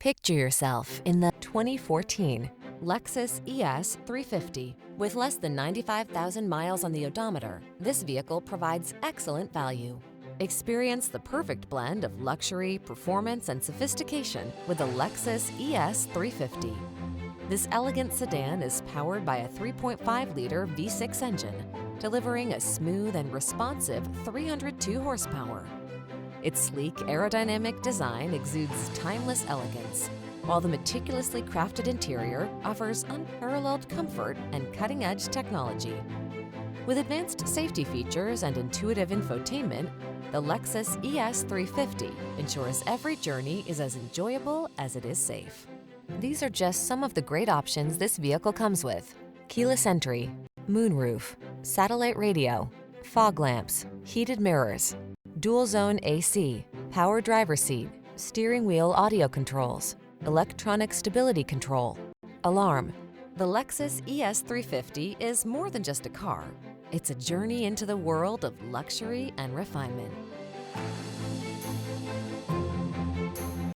Picture yourself in the 2014 Lexus ES 350. With less than 95,000 miles on the odometer, this vehicle provides excellent value. Experience the perfect blend of luxury, performance, and sophistication with the Lexus ES 350. This elegant sedan is powered by a 3.5-liter V6 engine, delivering a smooth and responsive 302 horsepower. Its sleek, aerodynamic design exudes timeless elegance, while the meticulously crafted interior offers unparalleled comfort and cutting-edge technology. With advanced safety features and intuitive infotainment, the Lexus ES 350 ensures every journey is as enjoyable as it is safe. These are just some of the great options this vehicle comes with: keyless entry, moonroof, satellite radio, fog lamps, heated mirrors, dual zone AC, power driver seat, steering wheel audio controls, electronic stability control, alarm. The Lexus ES 350 is more than just a car. It's a journey into the world of luxury and refinement.